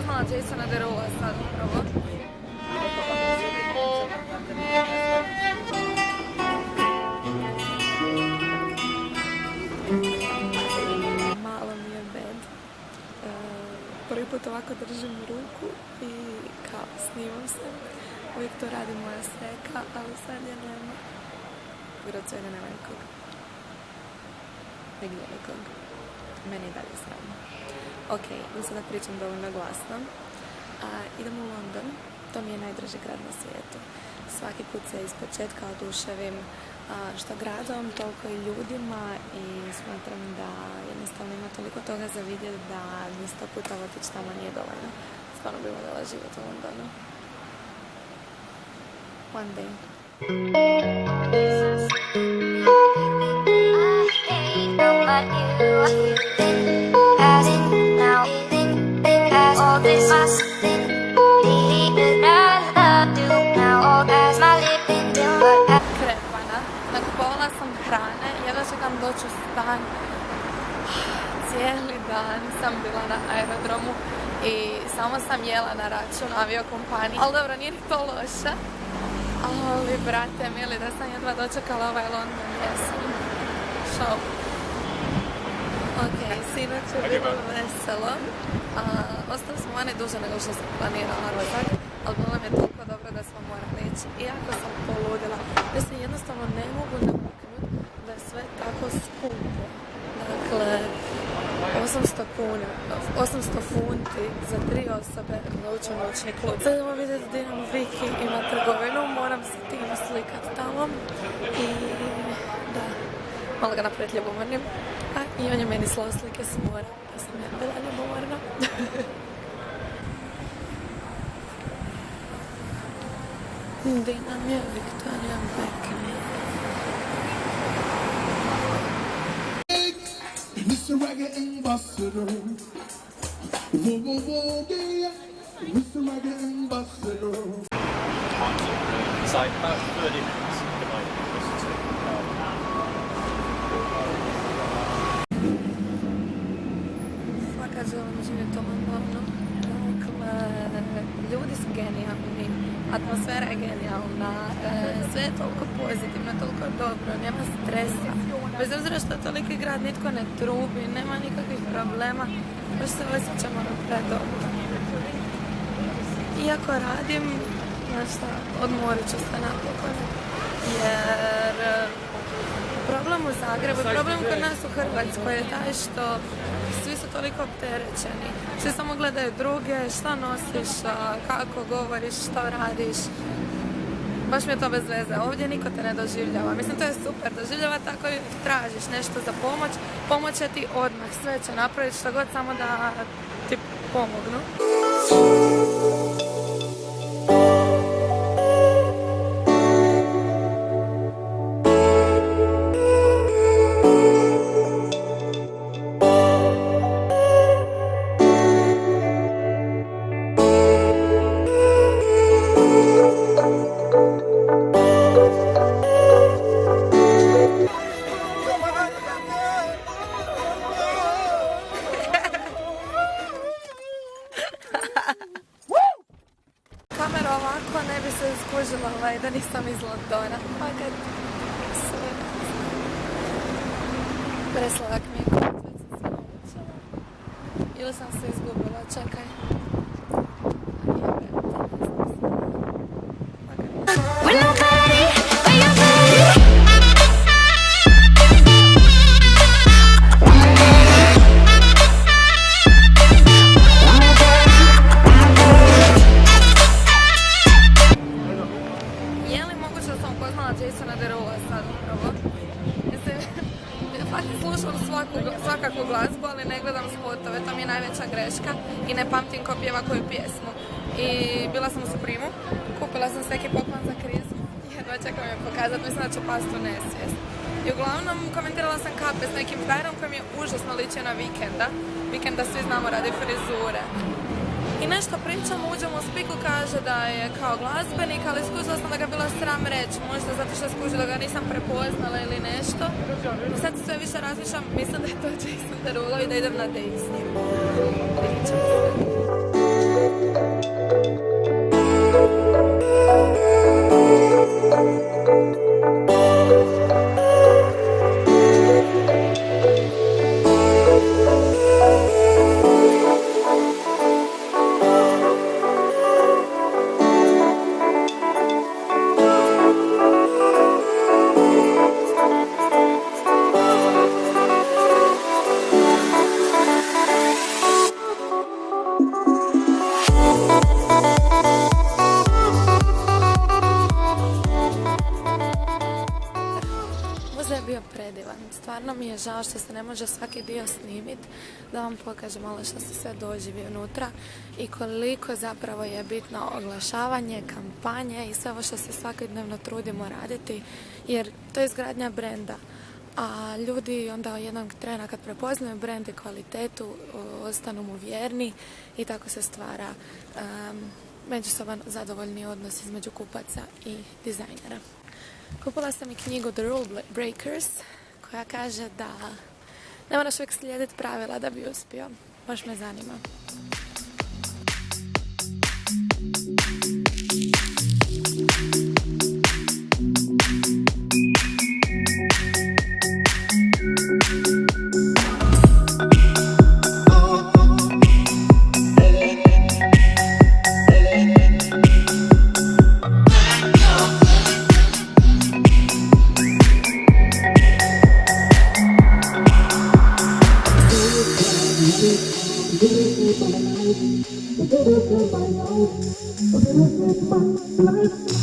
upoznala Jasona Derula sad upravo. Malo mi je bed. Prvi put ovako držim ruku i kao snimam se. Uvijek to radi moja seka, ali sad je nema. Od svega nema nikog. Nigdje nikog. Meni i dalje sravno. Ok, mislim da pričam dovoljno glasno. Idem u London. To mi je najdraži grad na svijetu. Svaki put se iz početka oduševim što gradom, toliko i ljudima i smatram da jednostavno ima toliko toga za vidjeti da mi 100 puta otići tamo nije dovoljno. Stvarno bi voljela živjeti u Londonu. One day. Krepana. Nakupovala sam hrane, jedva čekam doći u stan. Cijeli dan sam bila na aerodromu i samo sam jela na račun aviokompanije. Ali dobro, nije ni to loše. Ali, brate mili, da sam jedva dočekala ovaj London, jesam. Show. Ok, sinoć je bilo veselo. Ostali smo vani duže nego što sam planirala rozak, ali bilo nam je toliko dobro da smo morali ići. Iako sam poludila, mislim jednostavno ne mogu naviknuti da je sve tako skupo. Dakle, 800 funti za 3 osobe nauču noćni klub. Sad idemo vidjeti da imam Viki, ima trgovinu, moram se tim slikat tamo i da, malo ga napraviti ljubomornim. I on je meni slao slike s mora, pa sam ja bila ljubomorna. Gdje nam je Victoria Beckham? Mr. Reggae Ambassador. Whoa, whoa, whoa, yeah. Mr. Reggae Ambassador. It's like about 30 minutes to like listen to. Svaka želim živjeti u Londonu. Dakle, ljudi su genijalni, atmosfera je genijalna, sve je toliko pozitivno, toliko dobro, nema stresa. Bez obzira što je toliki grad, nitko ne trubi, nema nikakvih problema, baš se osjećamo predobro. Iako radim, znaš šta, odmorit ću se napokon, jer problem u Zagrebu, problem kod nas u Hrvatskoj je taj što svi su toliko opterećeni. Svi samo gledaju druge, šta nosiš, kako govoriš, što radiš. Baš mi je to bez veze. Ovdje niko te ne doživljava. Mislim, to je super. Doživljava tako i tražiš nešto za pomoć. Pomoć će ti odmah. Sve će napraviti što god samo da ti pomognu. Kamera ovako ne bi se skužila da nisam iz Londona. Pa kad sve preslagak mi je kod već sam se naučila. Ili sam se izgubila, čekaj. Jasona Derula sad upravo. Mislim, slušam svakakvu glazbu, ali ne gledam spotove, to mi je najveća greška i ne pamtim ko pjeva koju pjesmu. I bila sam u Supremu, kupila sam sveki poklan za krizu, jedva čekam je pokazati, mislim da će past u nesvijest. I uglavnom komentirala sam kape s nekim frajerom koji mi je užasno ličio na Vikenda. Vikenda svi znamo radi frizure. I nešto pričamo, uđemo u spiku, kaže da je kao glazbenik, ali skužila sam da ga bila sram reći, možda zato što skužila da ga nisam prepoznala ili nešto. I sad sve više razmišljam, mislim da je to Jason Derulo i da idem na date s njim. Vidjet ćemo se. stvarno mi je žao što se ne može svaki dio snimiti, da vam pokažem malo što se sve doživi unutra i koliko zapravo je bitno oglašavanje, kampanje i sve ovo što se svakodnevno trudimo raditi, jer to je izgradnja brenda. A ljudi onda jednog trena kad prepoznaju brend i kvalitetu, ostanu mu vjerni i tako se stvara međusoban zadovoljni odnos između kupaca i dizajnera. Kupila sam i knjigu The Rule Breakers, koja kaže da ne moraš uvijek slijediti pravila da bi uspio. Baš me zanima.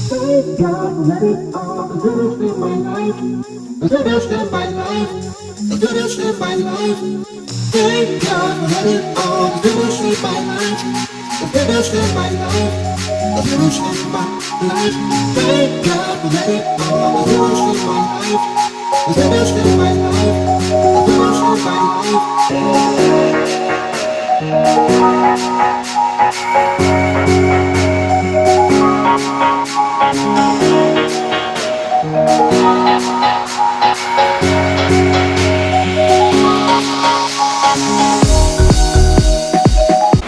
Thank God, let it all. The goodest in my life. The goodest in my life. The goodest in my life. Thank God, let it all. The goodest in my life. The goodest in my life. The goodest in my life. Thank God, let it all. The goodest in my life. The goodest in my life. The goodest in my life.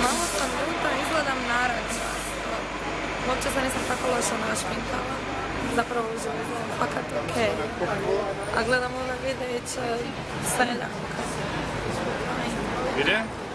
Malo sam ljuta, izgledam narančasto. Uopće se nisam tako loše našminkala. Zapravo uživo izgledam fakat okej. A gledam ove videiće sve jednako. Video?